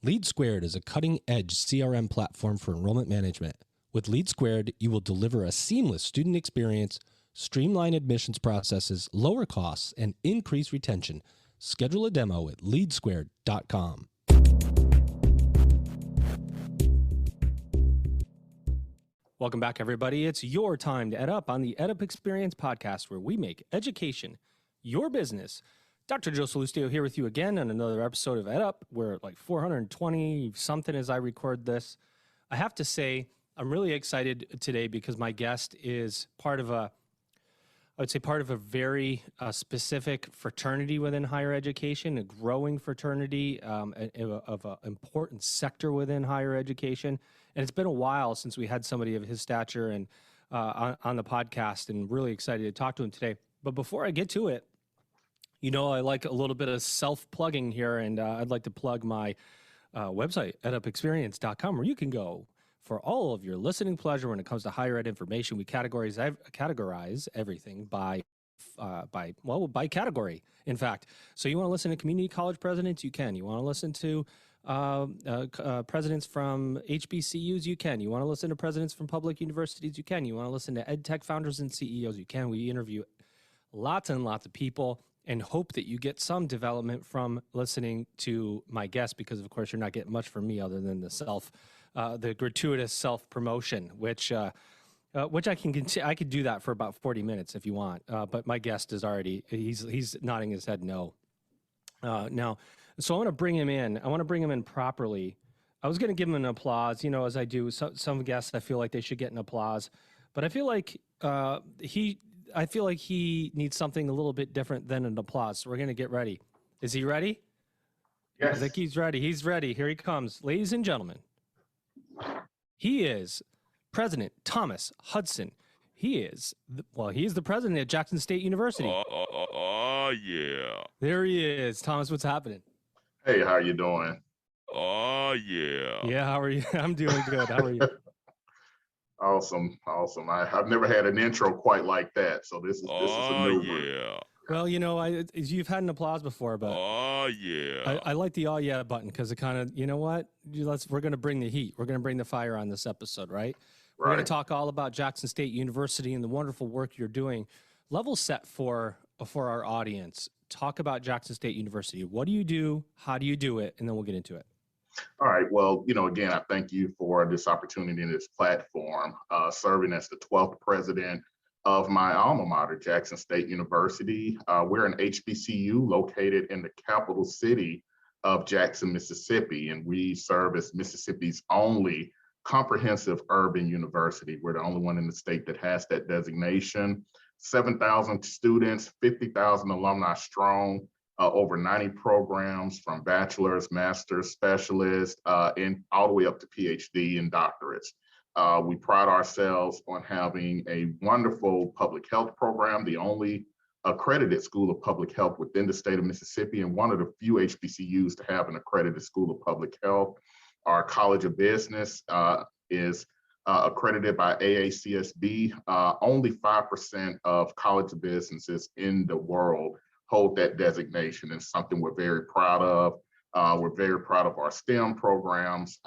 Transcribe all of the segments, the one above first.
LeadSquared is a cutting-edge CRM platform for enrollment management. With LeadSquared, you will deliver a seamless student experience, streamline admissions processes, lower costs, and increase retention. Schedule a demo at LeadSquared.com. Welcome back, everybody. It's your time to EdUp on the EdUp Experience podcast, where we make education your business. Dr. Joe Salustio here with you again on another episode of EdUp. We're at like 420 something as I record this. I have to say, I'm really excited today because my guest is part of a very specific fraternity within higher education, a growing fraternity of an important sector within higher education. And it's been a while since we had somebody of his stature and on the podcast, and really excited to talk to him today. But before I get to it, you know, I like a little bit of self-plugging here, and I'd like to plug my website, edupexperience.com, where you can go for all of your listening pleasure when it comes to higher ed information. We categorize everything by category, in fact. So you want to listen to community college presidents? You can. You want to listen to presidents from HBCUs? You can. You want to listen to presidents from public universities? You can. You want to listen to ed tech founders and CEOs? You can. We interview lots and lots of people and hope that you get some development from listening to my guests, because of course you're not getting much from me other than the gratuitous self-promotion, which I could do that for about 40 minutes if you want. But my guest is already, he's nodding his head no. Now, so I want to bring him in. I want to bring him in properly. I was going to give him an applause, you know, as I do. Some guests, I feel like they should get an applause, but I feel like he needs something a little bit different than an applause. So we're going to get ready. Is he ready? Yes. I think he's ready. He's ready. Here he comes. Ladies and gentlemen, he is President Thomas Hudson. He's the president at Jackson State University. Yeah. There he is. Thomas, what's happening? Hey, how you doing? Yeah. Yeah, how are you? I'm doing good. How are you? Awesome. I've never had an intro quite like that, so this is a new one. Yeah. Well, you know, you've had an applause before, but yeah. I like the "oh yeah" button because it kind of, you know what? We're going to bring the heat. We're going to bring the fire on this episode, right? We're going to talk all about Jackson State University and the wonderful work you're doing. Level set for our audience. Talk about Jackson State University. What do you do? How do you do it? And then we'll get into it. All right. Well, you know, again, I thank you for this opportunity and this platform, serving as the 12th president of my alma mater, Jackson State University. We're an HBCU located in the capital city of Jackson, Mississippi, and we serve as Mississippi's only comprehensive urban university. We're the only one in the state that has that designation. 7,000 students, 50,000 alumni strong, over 90 programs from bachelor's, master's, specialist, and all the way up to PhD and doctorates. We pride ourselves on having a wonderful public health program, the only accredited school of public health within the state of Mississippi, and one of the few HBCUs to have an accredited school of public health. Our College of Business is accredited by AACSB. Only 5% of College of Businesses in the world hold that designation, and something we're very proud of. We're very proud of our STEM programs,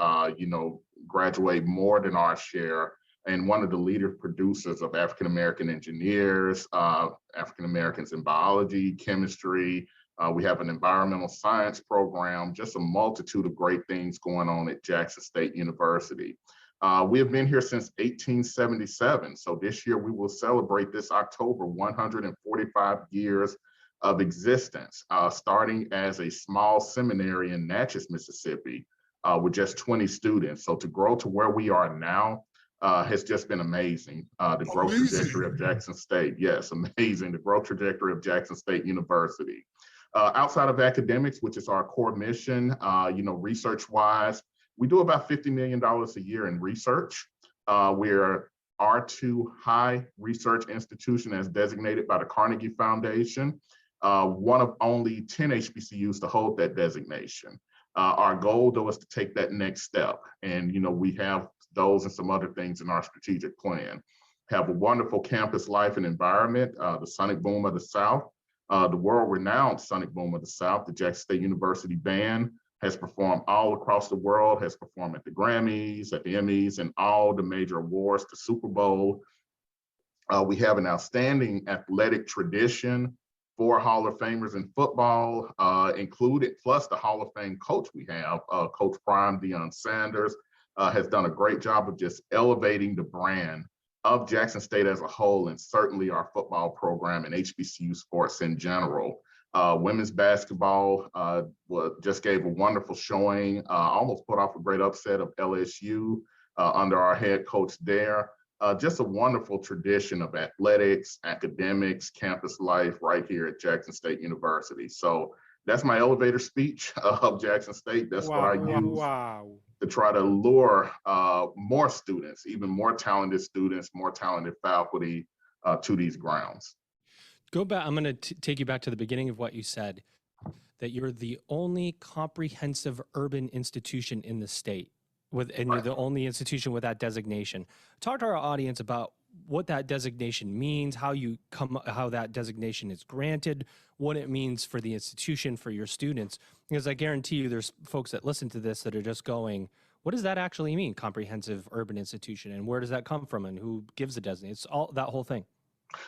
graduate more than our share, and one of the leader producers of African-American engineers, African-Americans in biology, chemistry. We have an environmental science program, just a multitude of great things going on at Jackson State University. We have been here since 1877. So this year we will celebrate this October 145 years of existence, starting as a small seminary in Natchez, Mississippi, with just 20 students. So to grow to where we are now has just been amazing. The growth trajectory of Jackson State, yes, amazing. The growth trajectory of Jackson State University. Outside of academics, which is our core mission, research-wise, we do about $50 million a year in research. We're R2 high research institution as designated by the Carnegie Foundation, one of only 10 HBCUs to hold that designation. Our goal, though, is to take that next step. And, we have those and some other things in our strategic plan. Have a wonderful campus life and environment, the Sonic Boom of the South, the world-renowned Sonic Boom of the South, the Jackson State University Band, has performed all across the world, has performed at the Grammys, at the Emmys, and all the major awards, the Super Bowl. We have an outstanding athletic tradition, 4 Hall of Famers in football included, plus the Hall of Fame coach we have, Coach Prime Deion Sanders, has done a great job of just elevating the brand of Jackson State as a whole, and certainly our football program and HBCU sports in general. Women's basketball just gave a wonderful showing, almost put off a great upset of LSU under our head coach there. Just a wonderful tradition of athletics, academics, campus life right here at Jackson State University. So that's my elevator speech of Jackson State. That's what I use to try to lure more students, even more talented students, more talented faculty to these grounds. Go back. I'm going to take you back to the beginning of what you said, that you're the only comprehensive urban institution in the state, and you're the only institution with that designation. Talk to our audience about what that designation means, how that designation is granted, what it means for the institution, for your students. Because I guarantee you there's folks that listen to this that are just going, what does that actually mean, comprehensive urban institution, and where does that come from, and who gives the designation? It's all that whole thing.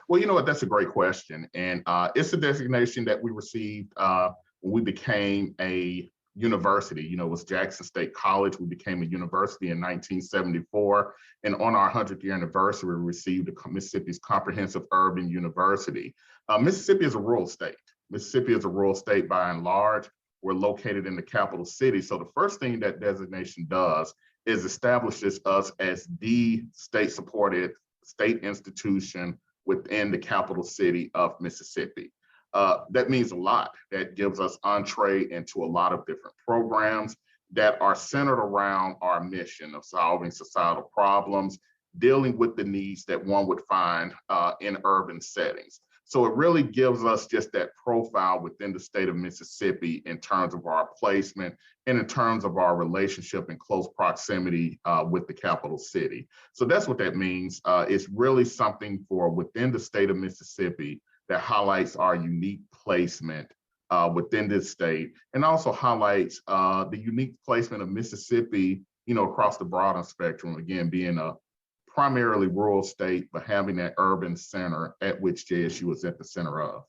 Well, you know what, that's a great question. And it's a designation that we received when we became a university. You know, it was Jackson State College. We became a university in 1974. And on our 100th year anniversary, we received Mississippi's Comprehensive Urban University. Mississippi is a rural state. Mississippi is a rural state by and large. We're located in the capital city. So the first thing that designation does is establishes us as the state-supported state institution within the capital city of Mississippi. That means a lot. That gives us entree into a lot of different programs that are centered around our mission of solving societal problems, dealing with the needs that one would find in urban settings. So it really gives us just that profile within the state of Mississippi in terms of our placement and in terms of our relationship in close proximity with the capital city. So that's what that means. It's really something for within the state of Mississippi that highlights our unique placement within this state, and also highlights the unique placement of Mississippi, you know, across the broader spectrum, again, being a primarily rural state, but having that urban center at which JSU is at the center of.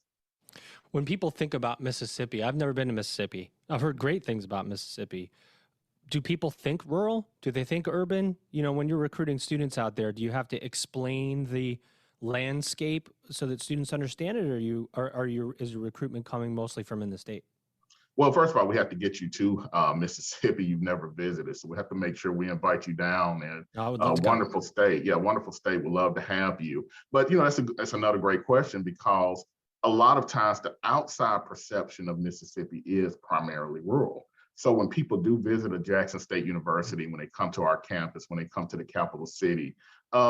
When people think about Mississippi, I've never been to Mississippi. I've heard great things about Mississippi. Do people think rural? Do they think urban? You know, when you're recruiting students out there, do you have to explain the landscape so that students understand it, or is your recruitment coming mostly from in the state? Well, first of all, we have to get you to Mississippi. You've never visited, so we have to make sure we invite you down. And wonderful state. Yeah, wonderful state. We'd love to have you. But, you know, that's another great question, because a lot of times the outside perception of Mississippi is primarily rural. So when people do visit a Jackson State University, when they come to our campus, when they come to the capital city,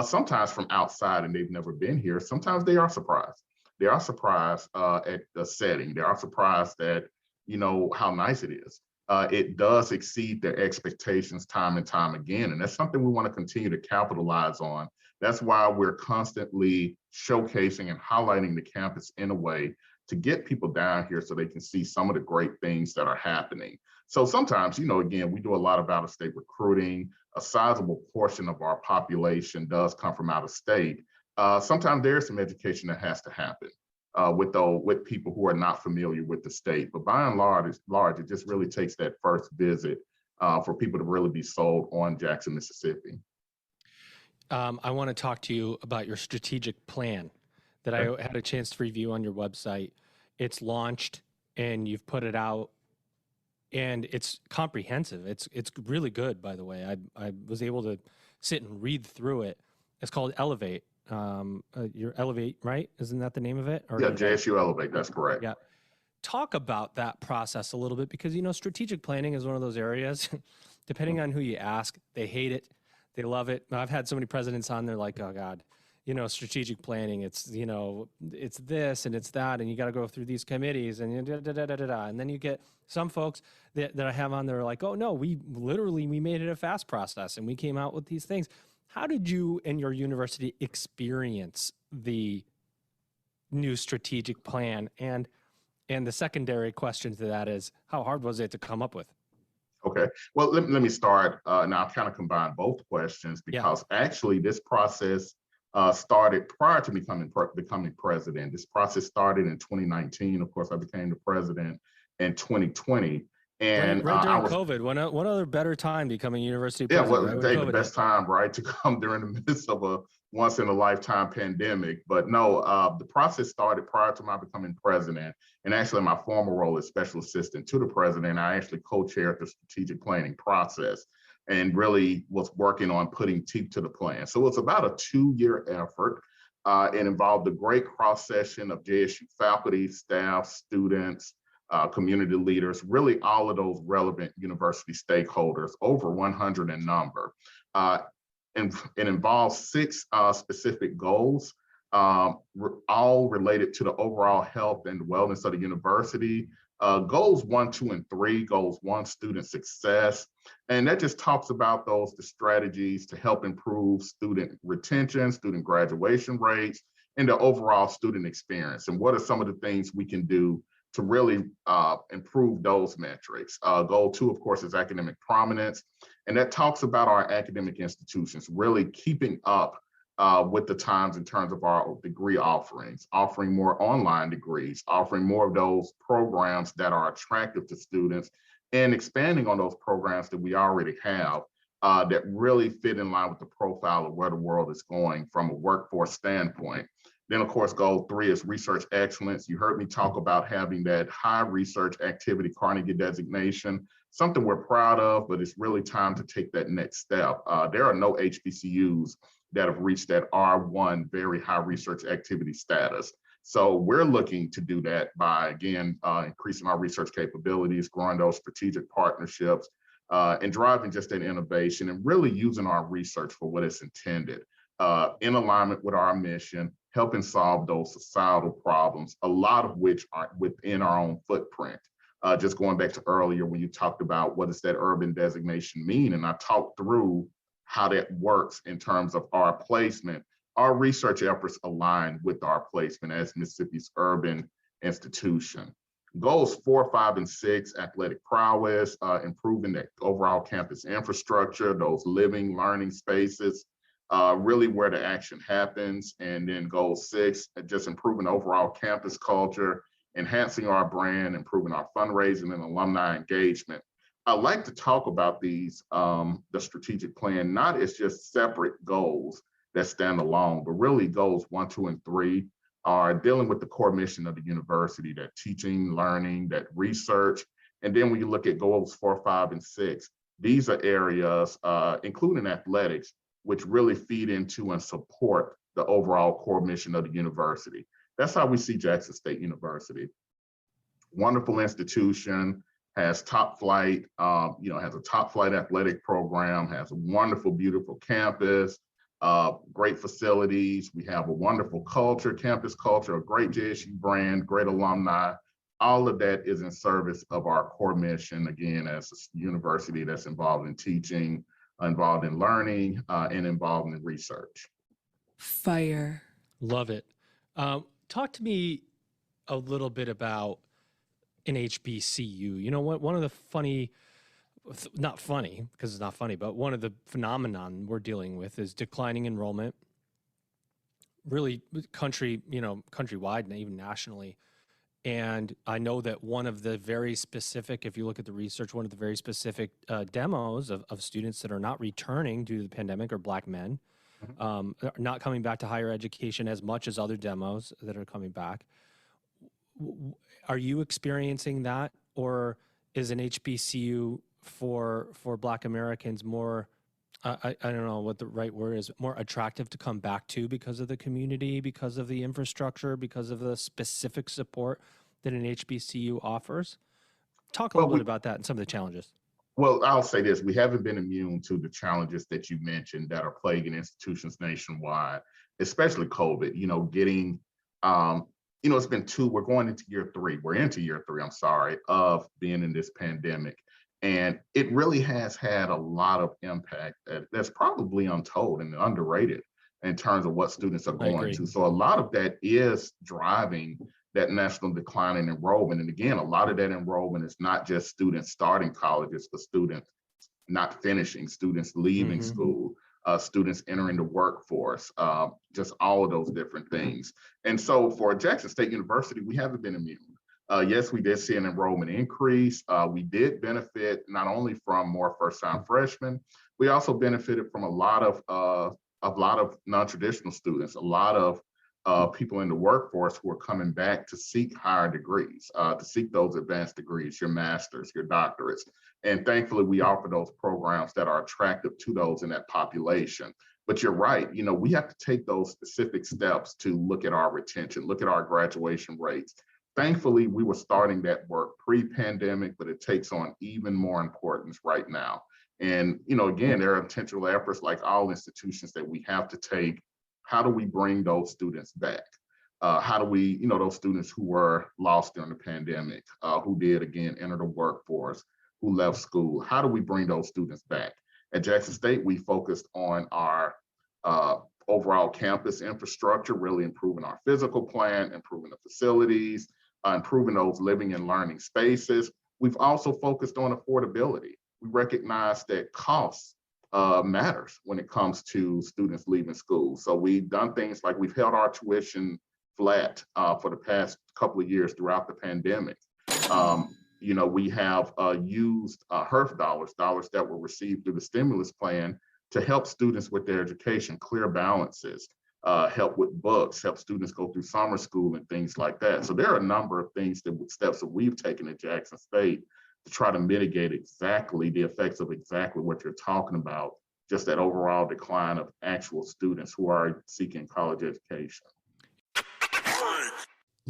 sometimes from outside and they've never been here, sometimes they are surprised. They are surprised at the setting. They are surprised at, you know, how nice it is. It does exceed their expectations time and time again. And that's something we want to continue to capitalize on. That's why we're constantly showcasing and highlighting the campus in a way to get people down here so they can see some of the great things that are happening. So sometimes, you know, again, we do a lot of out-of-state recruiting. A sizable portion of our population does come from out of state. Sometimes there's some education that has to happen with people who are not familiar with the state. But by and large, it just really takes that first visit for people to really be sold on Jackson, Mississippi. I want to talk to you about your strategic plan that I had a chance to review on your website. It's launched and you've put it out, and it's comprehensive. It's really good, by the way. I was able to sit and read through it. It's called Elevate. Your Elevate, right? Isn't that the name of it? Or yeah, JSU Elevate, that's correct. Yeah. Talk about that process a little bit, because, you know, strategic planning is one of those areas, depending on who you ask, they hate it, they love it. I've had so many presidents on, they're like, oh God, you know, strategic planning, it's, you know, it's this and it's that, and you got to go through these committees and and then you get some folks that I have on there are like, oh no, we made it a fast process and we came out with these things. How did you and your university experience the new strategic plan? And the secondary question to that is, how hard was it to come up with? Okay. Well, let me start. Now, I've kind of combined both questions because actually this process started prior to becoming president. This process started in 2019. Of course, I became the president in 2020. And right during COVID. One other better time becoming university yeah, president. well, the best time, right, to come during the midst of a once in a lifetime pandemic. But no, the process started prior to my becoming president. And actually, my former role as special assistant to the president, I actually co-chaired the strategic planning process and really was working on putting teeth to the plan. So it's about a 2-year effort. It involved a great cross section of JSU faculty, staff, students, community leaders, really all of those relevant university stakeholders, over 100 in number. And it involves 6 specific goals, all related to the overall health and wellness of the university. Goals 1, 2, and 3. Goals 1, student success. And that just talks about the strategies to help improve student retention, student graduation rates, and the overall student experience. And what are some of the things we can do to really improve those metrics. Goal 2, of course, is academic prominence. And that talks about our academic institutions really keeping up with the times in terms of our degree offerings, offering more online degrees, offering more of those programs that are attractive to students, and expanding on those programs that we already have that really fit in line with the profile of where the world is going from a workforce standpoint. Then, of course, goal 3 is research excellence. You heard me talk about having that high research activity Carnegie designation, something we're proud of, but it's really time to take that next step. There are no HBCUs that have reached that R1 very high research activity status. So we're looking to do that by, again, increasing our research capabilities, growing those strategic partnerships, and driving just that innovation and really using our research for what it's intended, in alignment with our mission, helping solve those societal problems, a lot of which are within our own footprint. Just going back to earlier when you talked about what does that urban designation mean, and I talked through how that works in terms of our placement. Our research efforts align with our placement as Mississippi's urban institution. Goals 4, 5, and 6, athletic prowess, improving the overall campus infrastructure, those living, learning spaces, really where the action happens. And then goal 6, just improving overall campus culture, enhancing our brand, improving our fundraising and alumni engagement. I like to talk about these, the strategic plan, not as just separate goals that stand alone, but really goals 1, 2, and 3 are dealing with the core mission of the university, that teaching, learning, that research. And then when you look at goals 4, 5, and 6, these are areas, including athletics, which really feed into and support the overall core mission of the university. That's how we see Jackson State University. Wonderful institution, has top flight, has a top flight athletic program, has a wonderful, beautiful campus, great facilities. We have a wonderful culture, campus culture, a great JSU brand, great alumni. All of that is in service of our core mission, again, as a university that's involved in teaching, involved in learning, and involved in research. Fire. Love it. Talk to me a little bit about an HBCU. You know what? One of the funny, not funny because it's not funny, but one of the phenomenon we're dealing with is declining enrollment. Really, countrywide and even nationally. And I know that one of the very specific, if you look at the research, one of the very specific demos of students that are not returning due to the pandemic are Black men, not coming back to higher education as much as other demos that are coming back. Are you experiencing that, or is an HBCU for Black Americans more, I don't know what the right word is, more attractive to come back to because of the community, because of the infrastructure, because of the specific support that an HBCU offers? Talk a little bit about that and some of the challenges. Well, I'll say this, we haven't been immune to the challenges that you mentioned that are plaguing institutions nationwide, especially COVID, getting, it's been we're going into year 3, of being in this pandemic. And it really has had a lot of impact that's probably untold and underrated in terms of what students are going to. So a lot of that is driving that national decline in enrollment. And again, a lot of that enrollment is not just students starting colleges, but students not finishing, students leaving school, students entering the workforce, just all of those different things. And so for Jackson State University, we haven't been immune. Yes, we did see an enrollment increase. We did benefit not only from more first-time freshmen, we also benefited from a lot of non-traditional students, a lot of people in the workforce who are coming back to seek higher degrees, to seek those advanced degrees, your masters, your doctorates. And thankfully, we offer those programs that are attractive to those in that population. But you're right, we have to take those specific steps to look at our retention, look at our graduation rates. Thankfully, we were starting that work pre-pandemic, but it takes on even more importance right now. And, again, there are intentional efforts like all institutions that we have to take. How do we bring those students back? How do we, those students who were lost during the pandemic, who did, again, enter the workforce, who left school, how do we bring those students back? At Jackson State, we focused on our overall campus infrastructure, really improving our physical plan, improving the facilities, improving those living and learning spaces. We've also focused on affordability. We recognize that costs matters when it comes to students leaving school. So we've done things like we've held our tuition flat for the past couple of years throughout the pandemic. We have used HERF dollars that were received through the stimulus plan to help students with their education, clear balances, help with books, help students go through summer school and things like that. So there are a number of steps that we've taken at Jackson State to try to mitigate exactly the effects of exactly what you're talking about, just that overall decline of actual students who are seeking college education.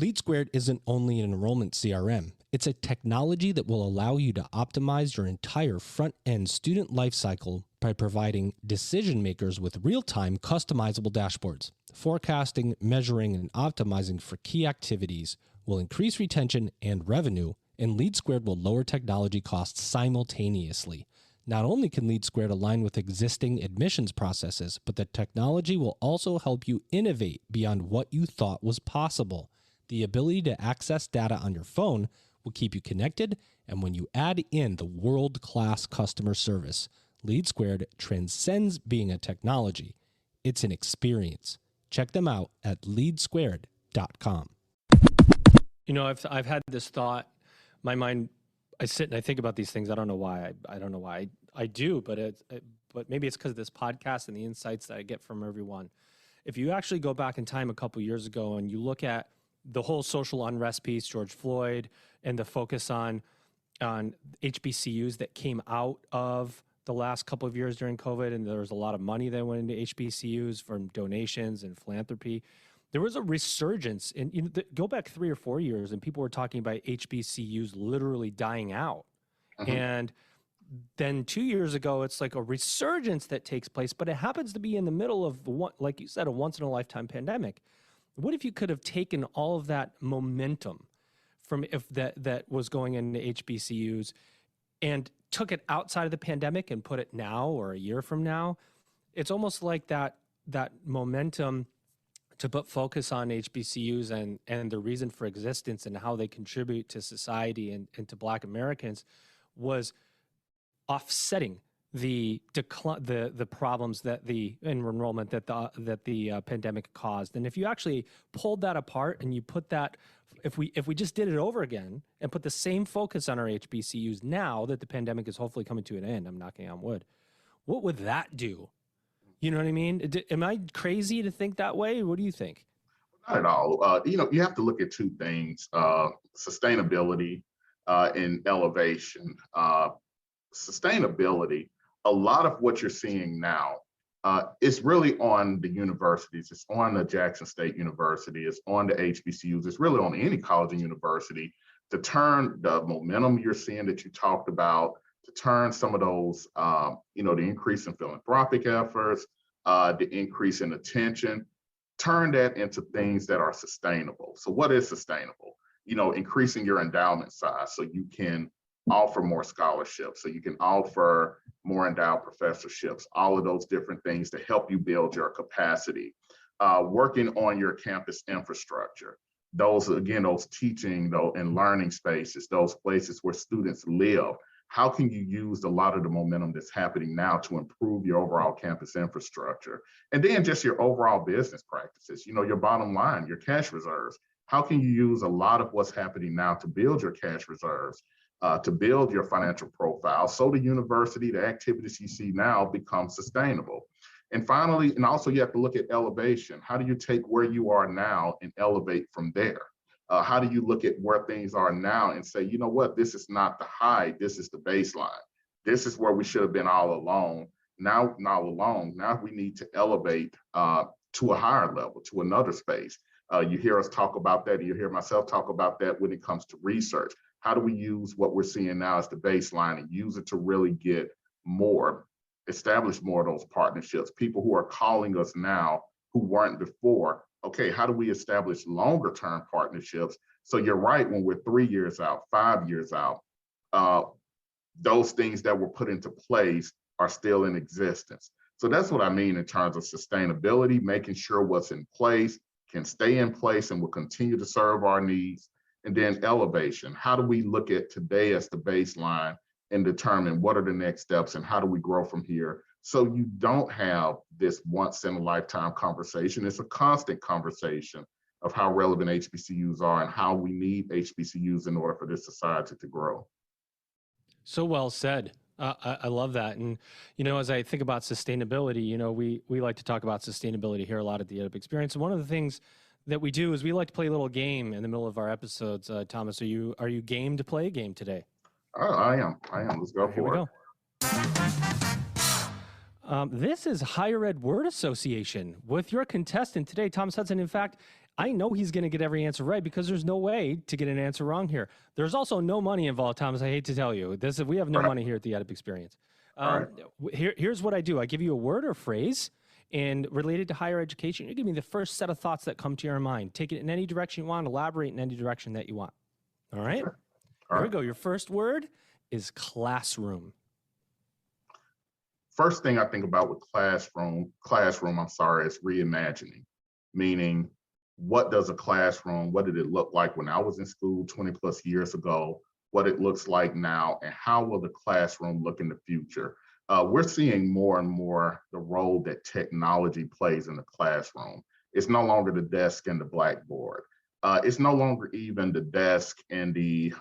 LeadSquared isn't only an enrollment CRM. It's a technology that will allow you to optimize your entire front-end student lifecycle by providing decision makers with real-time customizable dashboards. Forecasting, measuring, and optimizing for key activities will increase retention and revenue, and LeadSquared will lower technology costs simultaneously. Not only can LeadSquared align with existing admissions processes, but the technology will also help you innovate beyond what you thought was possible. The ability to access data on your phone will keep you connected, and when you add in the world-class customer service, LeadSquared transcends being a technology. It's an experience. Check them out at LeadSquared.com. I've had this thought. My mind, I sit and I think about these things. I don't know why. I don't know why I do, but maybe it's because of this podcast and the insights that I get from everyone. If you actually go back in time a couple of years ago and you look at the whole social unrest piece, George Floyd, and the focus on HBCUs that came out of the last couple of years during COVID, and there was a lot of money that went into HBCUs from donations and philanthropy. There was a resurgence go back 3 or 4 years and people were talking about HBCUs literally dying out. And then 2 years ago, it's like a resurgence that takes place, but it happens to be in the middle of, like you said, a once in a lifetime pandemic. What if you could have taken all of that momentum from if that was going into HBCUs and took it outside of the pandemic and put it now or a year from now? It's almost like that momentum to put focus on HBCUs and the reason for existence and how they contribute to society and to Black Americans was offsetting the decline, the problems that the enrollment that the pandemic caused. And if you actually pulled that apart and you put that, if we just did it over again and put the same focus on our HBCUs now that the pandemic is hopefully coming to an end, I'm knocking on wood, what would that do? You know what I mean? Am I crazy to think that way? What do you think? Not at all. You have to look at two things: sustainability and elevation. Sustainability. A lot of what you're seeing now is really on the universities. It's on the Jackson State University. It's on the HBCUs. It's really on any college and university to turn the momentum you're seeing that you talked about, to turn some of those, the increase in philanthropic efforts, the increase in attention, turn that into things that are sustainable. So what is sustainable? Increasing your endowment size so you can offer more scholarships, so you can offer more endowed professorships, all of those different things to help you build your capacity. Working on your campus infrastructure, those, again, those teaching though and learning spaces, those places where students live. How can you use a lot of the momentum that's happening now to improve your overall campus infrastructure? And then just your overall business practices, your bottom line, your cash reserves. How can you use a lot of what's happening now to build your cash reserves, to build your financial profile, so the university, the activities you see now become sustainable? And finally, and also you have to look at elevation. How do you take where you are now and elevate from there? How do you look at where things are now and say, you know what, this is not the high, this is the baseline. This is where we should have been all along. Now we need to elevate to a higher level, to another space. You hear us talk about that, and you hear myself talk about that when it comes to research. How do we use what we're seeing now as the baseline and use it to really get more, establish more of those partnerships, people who are calling us now who weren't before? Okay, how do we establish longer term partnerships? So you're right, when we're 3 years out, 5 years out, those things that were put into place are still in existence. So that's what I mean in terms of sustainability, making sure what's in place can stay in place and will continue to serve our needs. And then elevation. How do we look at today as the baseline and determine what are the next steps and how do we grow from here? So you don't have this once in a lifetime conversation. It's a constant conversation of how relevant HBCUs are and how we need HBCUs in order for this society to grow. So well said. I love that. And, as I think about sustainability, we like to talk about sustainability here a lot at the EdUp Experience. And one of the things that we do is we like to play a little game in the middle of our episodes. Thomas, are you game to play a game today? I am. Let's go Here we go. This is Higher Ed Word Association with your contestant today, Thomas Hudson. In fact, I know he's going to get every answer right because there's no way to get an answer wrong here. There's also no money involved, Thomas. I hate to tell you. We have no money here at the EdUp Experience. Here's what I do. I give you a word or phrase, and related to higher education, you give me the first set of thoughts that come to your mind. Take it in any direction you want, elaborate in any direction that you want. All right? Sure. Here we go. Your first word is classroom. First thing I think about with classroom, is reimagining, meaning what does a classroom, what did it look like when I was in school 20 plus years ago, what it looks like now, and how will the classroom look in the future? We're seeing more and more the role that technology plays in the classroom. It's no longer the desk and the blackboard. It's no longer even the desk and the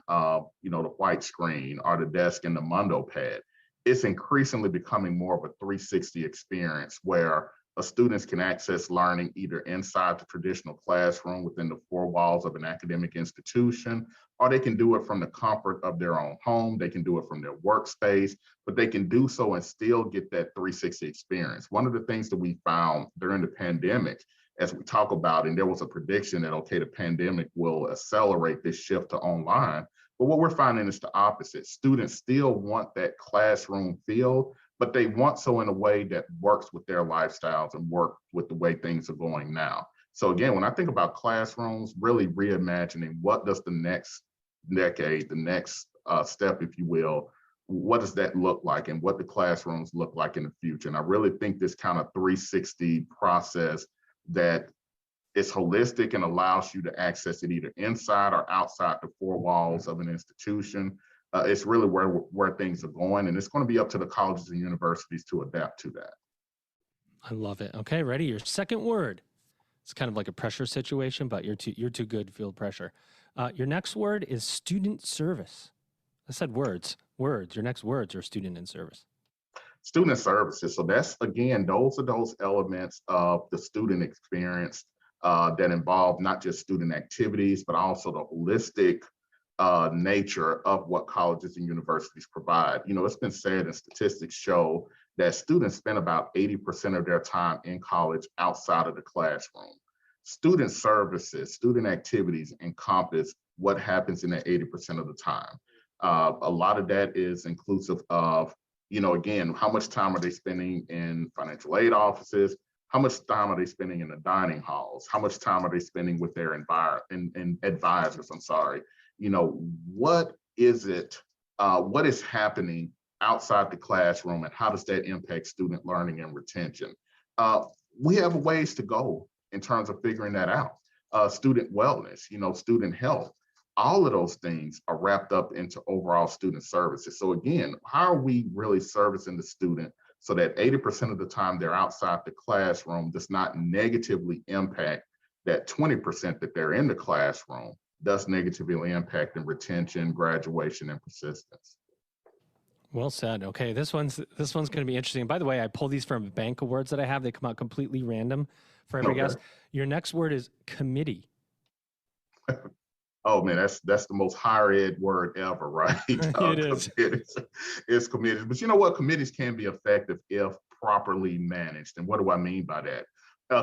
white screen or the desk and the Mondo pad. It's increasingly becoming more of a 360 experience where students can access learning either inside the traditional classroom within the four walls of an academic institution, or they can do it from the comfort of their own home. They can do it from their workspace, but they can do so and still get that 360 experience. One of the things that we found during the pandemic, as we talk about, and there was a prediction that, okay, the pandemic will accelerate this shift to online. But what we're finding is the opposite. Students still want that classroom feel, but they want so in a way that works with their lifestyles and work with the way things are going now. So again, when I think about classrooms, really reimagining what does the next decade, the next step, if you will, what does that look like and what the classrooms look like in the future? And I really think this kind of 360 process that is holistic and allows you to access it either inside or outside the four walls of an institution. It's really where things are going, and it's going to be up to the colleges and universities to adapt to that. I love it. Okay, ready? Your second word. It's kind of like a pressure situation, but you're too good to feel pressure. Your next word is student service. I said words. Your next words are student and service. Student services. So that's, again, those are those elements of the student experience that involve not just student activities, but also the holistic nature of what colleges and universities provide. It's been said and statistics show that students spend about 80% of their time in college outside of the classroom. Student services, student activities encompass what happens in that 80% of the time. A lot of that is inclusive of, again, how much time are they spending in financial aid offices? How much time are they spending in the dining halls? How much time are they spending with their advisors? What is it? What is happening outside the classroom, and how does that impact student learning and retention? We have ways to go in terms of figuring that out. student wellness, student health. All of those things are wrapped up into overall student services. So again, how are we really servicing the student so that 80% of the time they're outside the classroom does not negatively impact that 20% that they're in the classroom, does negatively impact in retention, graduation, and persistence. Well said. Okay, this one's going to be interesting. By the way, I pulled these from a bank of words that I have. They come out completely random for every guest. Your next word is committee. Oh man, that's the most higher ed word ever, right? It is. It's committees. But you know what? Committees can be effective if properly managed. And what do I mean by that?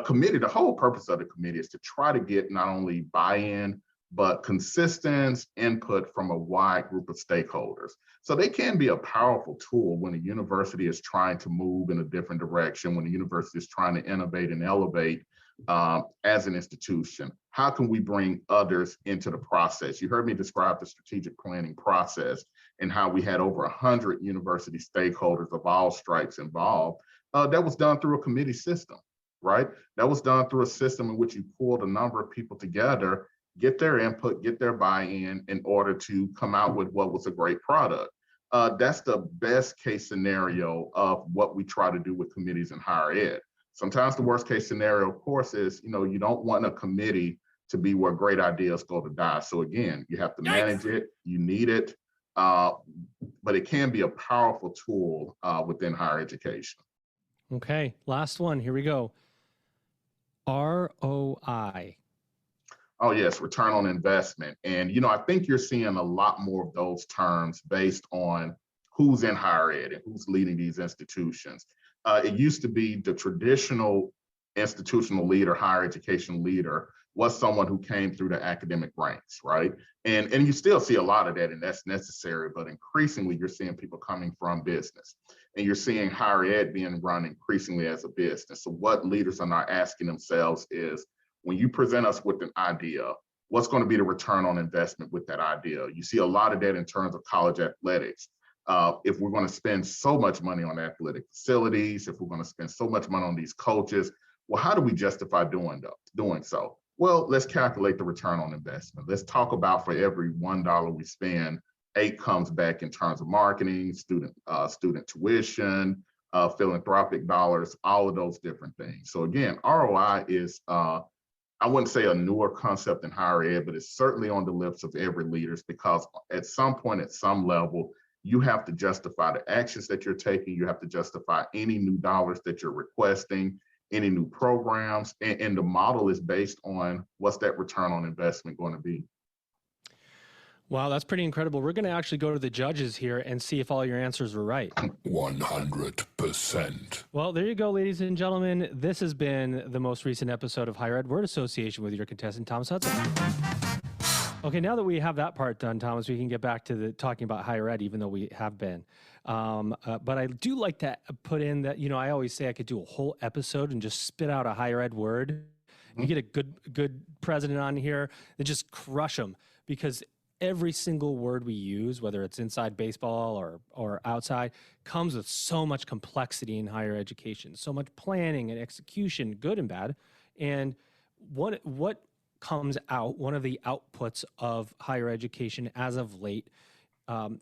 Committee, the whole purpose of the committee is to try to get not only buy-in, but consistent input from a wide group of stakeholders. So they can be a powerful tool when a university is trying to move in a different direction, when the university is trying to innovate and elevate as an institution. How can we bring others into the process? You heard me describe the strategic planning process and how we had over 100 university stakeholders of all stripes involved. That was done through a committee system, right? That was done through a system in which you pulled a number of people together, get their input, get their buy-in in order to come out with what was a great product. That's the best case scenario of what we try to do with committees in higher ed. Sometimes the worst case scenario, of course, is, you don't want a committee to be where great ideas go to die. So again, you have to manage it, you need it, but it can be a powerful tool within higher education. Okay, last one, here we go. ROI. Oh yes, return on investment. And, I think you're seeing a lot more of those terms based on who's in higher ed and who's leading these institutions. It used to be the traditional institutional leader, higher education leader, was someone who came through the academic ranks, right? And you still see a lot of that, and that's necessary, but increasingly you're seeing people coming from business, and you're seeing higher ed being run increasingly as a business. So what leaders are now asking themselves is, when you present us with an idea, what's going to be the return on investment with that idea? You see a lot of that in terms of college athletics. If we're going to spend so much money on athletic facilities, if we're going to spend so much money on these coaches, well, how do we justify doing so? Well, let's calculate the return on investment. Let's talk about, for every $1 we spend, 8 comes back in terms of marketing, student tuition, philanthropic dollars, all of those different things. So again, ROI is, I wouldn't say a newer concept in higher ed, but it's certainly on the lips of every leader, because at some point, at some level, you have to justify the actions that you're taking. You have to justify any new dollars that you're requesting, any new programs, and the model is based on what's that return on investment going to be. Wow, that's pretty incredible. We're going to actually go to the judges here and see if all your answers were right. 100%. Well, there you go, ladies and gentlemen. This has been the most recent episode of Higher Ed Word Association with your contestant, Thomas Hudson. Okay, now that we have that part done, Thomas, we can get back to talking about higher ed, even though we have been. But I do like to put in that, I always say I could do a whole episode and just spit out a higher ed word. You get a good president on here, and just crush them, because every single word we use, whether it's inside baseball or outside, comes with so much complexity in higher education, so much planning and execution, good and bad. And what comes out, one of the outputs of higher education as of late,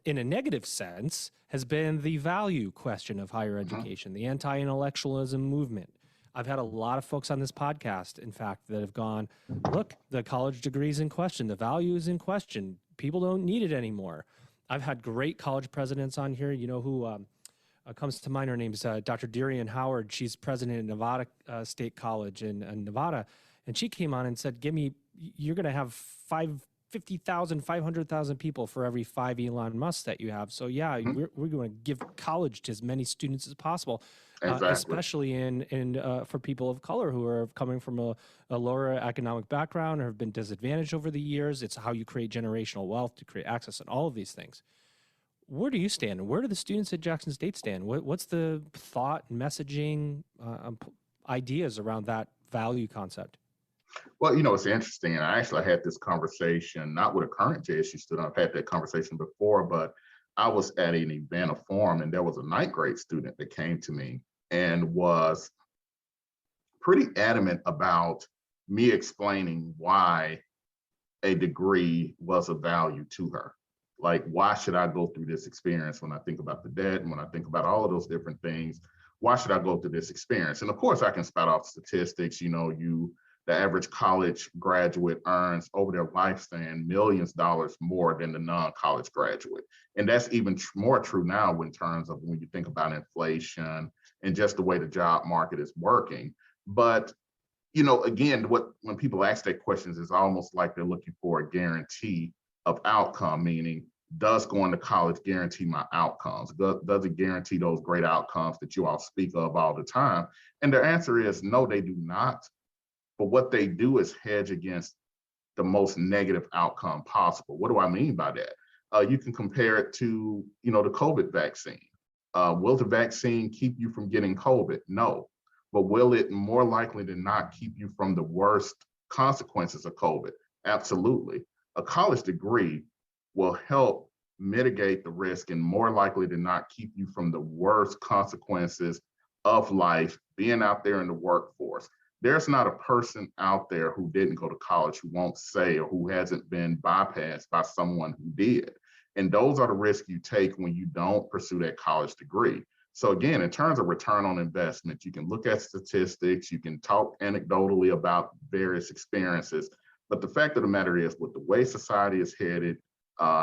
in a negative sense, has been the value question of higher education, the anti-intellectualism movement. I've had a lot of folks on this podcast, in fact, that have gone, look, the college degree's in question, the value is in question, people don't need it anymore. I've had great college presidents on here. You know who comes to mind? Her name's Dr. Darian Howard. She's president of Nevada State College in Nevada. And she came on and said, you're going to have 50,000, 500,000 people for every 5 Elon Musk that you have. So yeah, we're going to give college to as many students as possible, Exactly. Especially for people of color who are coming from a lower economic background or have been disadvantaged over the years. It's how you create generational wealth to create access and all of these things. Where do you stand? Where do the students at Jackson State stand? What's the thought, messaging, ideas around that value concept? Well, it's interesting. And I actually had this conversation, not with a current JSU student. I've had that conversation before, but I was at an event, a forum, and there was a 9th grade student that came to me and was pretty adamant about me explaining why a degree was of value to her. Like, why should I go through this experience when I think about the debt and when I think about all of those different things? Why should I go through this experience? And of course, I can spout off statistics. The average college graduate earns over their lifespan millions of dollars more than the non-college graduate. And that's even more true now in terms of when you think about inflation and just the way the job market is working. But again, when people ask that questions, it's almost like they're looking for a guarantee of outcome, meaning, does going to college guarantee my outcomes? Does it guarantee those great outcomes that you all speak of all the time? And the answer is no, they do not. But what they do is hedge against the most negative outcome possible. What do I mean by that? You can compare it to, the COVID vaccine. Will the vaccine keep you from getting COVID? No. But will it more likely than not keep you from the worst consequences of COVID? Absolutely. A college degree will help mitigate the risk and more likely than not keep you from the worst consequences of life, being out there in the workforce. There's not a person out there who didn't go to college who won't say or who hasn't been bypassed by someone who did. And those are the risks you take when you don't pursue that college degree. So again, in terms of return on investment, you can look at statistics, you can talk anecdotally about various experiences, but the fact of the matter is, with the way society is headed,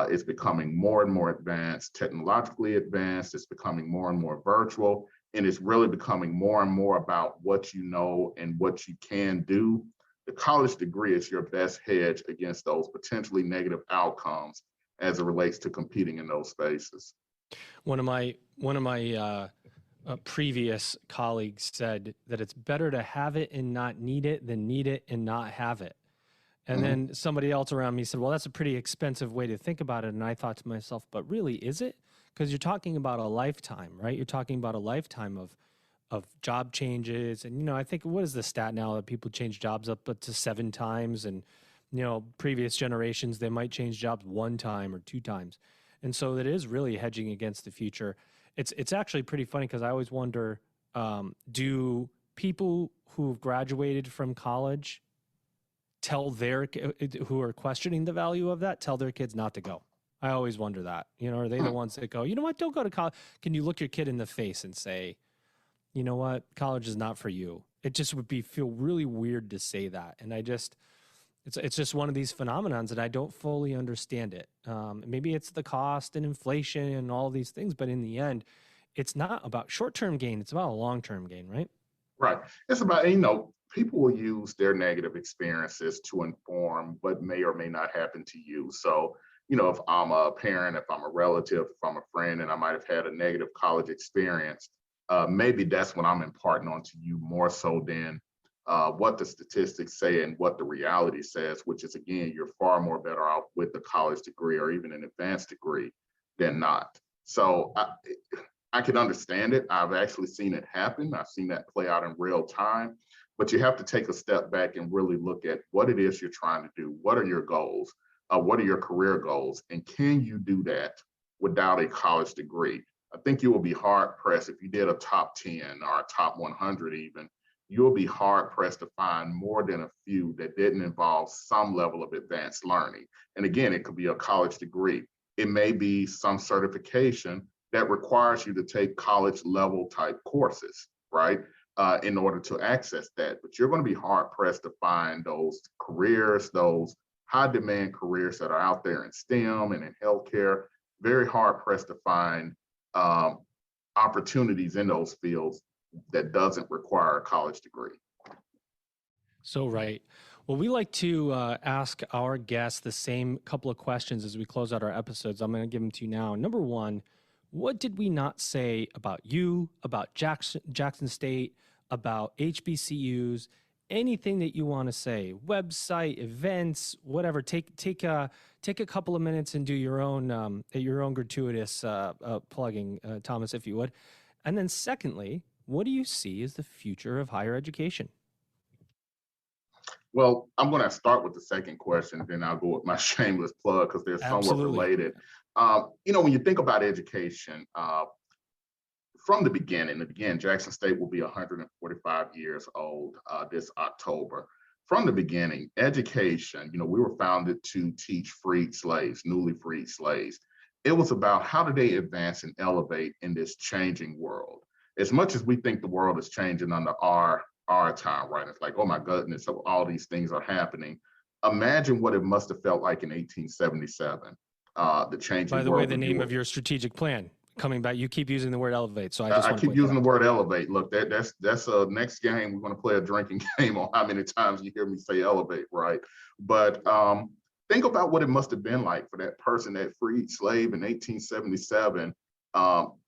it's becoming more and more advanced, technologically advanced, it's becoming more and more virtual, and it's really becoming more and more about what you know and what you can do. The college degree is your best hedge against those potentially negative outcomes as it relates to competing in those spaces. One of my previous colleagues said that it's better to have it and not need it than need it and not have it. And then somebody else around me said, well, that's a pretty expensive way to think about it. And I thought to myself, but really, is it? Because you're talking about a lifetime, right? You're talking about a lifetime of job changes. And, I think, what is the stat now that people change jobs up to 7 times? And, previous generations, they might change jobs 1 time or 2 times. And so that is really hedging against the future. It's actually pretty funny because I always wonder, do people who've graduated from college who are questioning the value of that, tell their kids not to go? I always wonder that. Are they the ones that go, you know what, don't go to college? Can you look your kid in the face and say, you know what, college is not for you? It just would feel really weird to say that. And it's just one of these phenomenons that I don't fully understand it. Maybe it's the cost and inflation and all these things, but in the end, it's not about short-term gain. It's about a long-term gain, right? Right. It's about, people will use their negative experiences to inform what may or may not happen to you. So, if I'm a parent, if I'm a relative, if I'm a friend, and I might have had a negative college experience, maybe that's what I'm imparting onto you more so than what the statistics say and what the reality says, which is, again, you're far more better off with a college degree or even an advanced degree than not. So I can understand it. I've actually seen it happen. I've seen that play out in real time. But you have to take a step back and really look at what it is you're trying to do. What are your goals? What are your career goals? And can you do that without a college degree? I think you will be hard pressed if you did a top 10 or a top 100 even. You'll be hard pressed to find more than a few that didn't involve some level of advanced learning. And again, it could be a college degree. It may be some certification that requires you to take college level type courses, right? In order to access that. But you're going to be hard pressed to find those careers, those high demand careers that are out there in STEM and in healthcare. Very hard pressed to find opportunities in those fields that doesn't require a college degree. So right. Well, we like to ask our guests the same couple of questions as we close out our episodes. I'm going to give them to you now. Number 1, what did we not say about you, about Jackson State, about HBCUs, anything that you want to say, website, events, whatever? Take a couple of minutes and do your own gratuitous plugging, Thomas, if you would. And then secondly, what do you see as the future of higher education? Well, I'm going to start with the second question, then I'll go with my shameless plug because they're somewhat related. When you think about education, from the beginning, Jackson State will be 145 years old this October. from the beginning, education, we were founded to teach freed slaves, newly freed slaves. It was about how do they advance and elevate in this changing world. As much as we think the world is changing under our time, right? It's like, oh my goodness, so all these things are happening. Imagine what it must have felt like in 1877, the changing world. By the way, the name of your strategic plan, coming back, you keep using the word elevate, so I keep using the word elevate. Look, that's a next game. We're going to play a drinking game on how many times you hear me say elevate, right? But think about what it must have been like for that person, that freed slave in 1877,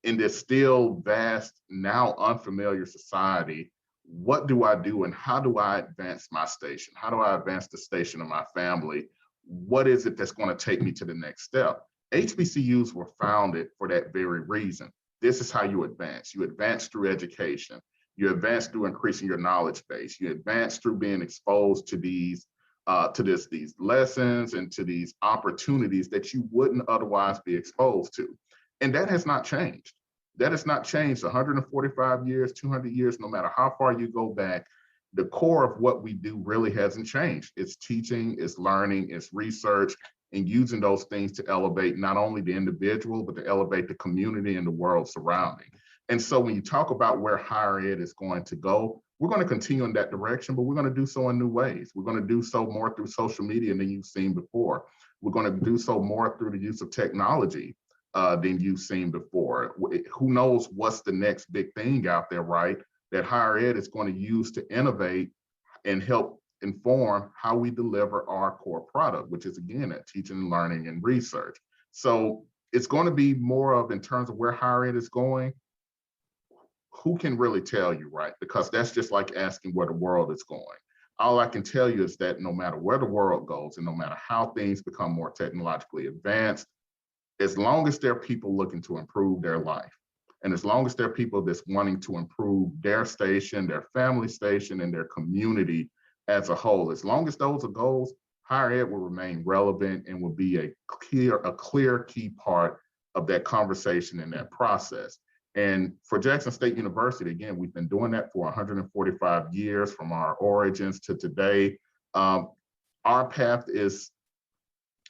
in this still vast, now unfamiliar society. What do I do and how do I advance my station? How do I advance the station of my family? What is it that's going to take me to the next step? HBCUs were founded for that very reason. This is how you advance. You advance through education. You advance through increasing your knowledge base. You advance through being exposed to these lessons and to these opportunities that you wouldn't otherwise be exposed to. And that has not changed. That has not changed 145 years, 200 years, no matter how far you go back. The core of what we do really hasn't changed. It's teaching, it's learning, it's research, and using those things to elevate not only the individual, but to elevate the community and the world surrounding. And so when you talk about where higher ed is going to go, we're going to continue in that direction, but we're going to do so in new ways. We're going to do so more through social media than you've seen before. We're going to do so more through the use of technology than you've seen before. Who knows what's the next big thing out there, right? That higher ed is going to use to innovate and help inform how we deliver our core product, which is, again, that teaching and learning and research. So it's going to be more of, in terms of where higher ed is going, who can really tell you, right? Because that's just like asking where the world is going. All I can tell you is that no matter where the world goes and no matter how things become more technologically advanced, as long as there are people looking to improve their life, and as long as there are people that's wanting to improve their station, their family station, and their community as a whole, as long as those are goals, higher ed will remain relevant and will be a clear key part of that conversation and that process. And for Jackson State University, again, we've been doing that for 145 years from our origins to today. Our path is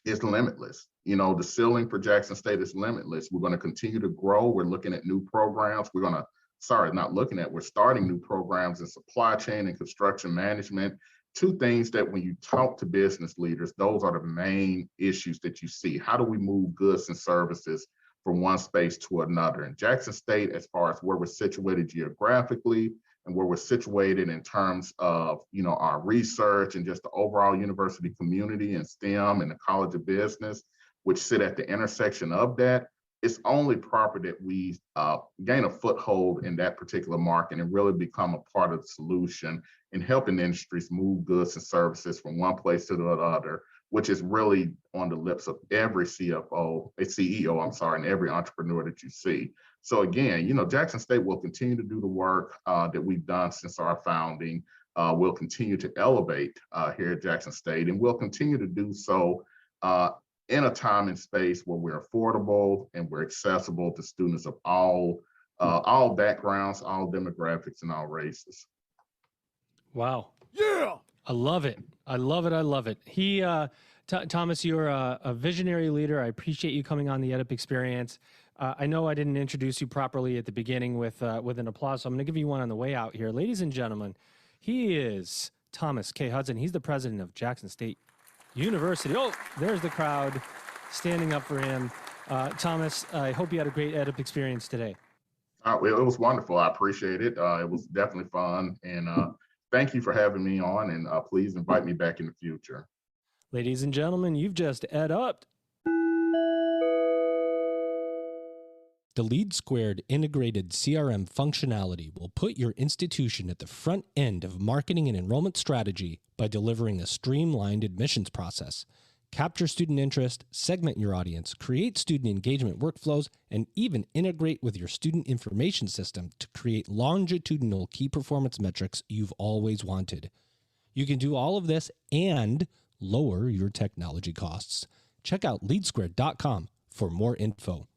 limitless. The ceiling for Jackson State is limitless. We're going to continue to grow. We're looking at new programs. We're starting new programs in supply chain and construction management. Two things that when you talk to business leaders, those are the main issues that you see. How do we move goods and services from one space to another? And Jackson State, as far as where we're situated geographically and where we're situated in terms of, our research and just the overall university community and STEM and the College of Business, which sit at the intersection of that, it's only proper that we gain a foothold in that particular market and really become a part of the solution in helping industries move goods and services from one place to the other, which is really on the lips of every CEO, and every entrepreneur that you see. So again, Jackson State will continue to do the work that we've done since our founding. We'll continue to elevate here at Jackson State, and we'll continue to do so in a time and space where we're affordable and we're accessible to students of all backgrounds, all demographics, and all races. Wow. Yeah. I love it. I love it. I love it. Thomas, you're a visionary leader. I appreciate you coming on the EdUp Experience. I know I didn't introduce you properly at the beginning with an applause, so I'm going to give you one on the way out here. Ladies and gentlemen, he is Thomas K. Hudson. He's the president of Jackson State University. Oh, there's the crowd standing up for him. Thomas, I hope you had a great EdUp Experience today. Well, it was wonderful. I appreciate it. It was definitely fun. And thank you for having me on. And please invite me back in the future. Ladies and gentlemen, you've just EdUp'd. The LeadSquared integrated CRM functionality will put your institution at the front end of marketing and enrollment strategy by delivering a streamlined admissions process. Capture student interest, segment your audience, create student engagement workflows, and even integrate with your student information system to create longitudinal key performance metrics you've always wanted. You can do all of this and lower your technology costs. Check out LeadSquared.com for more info.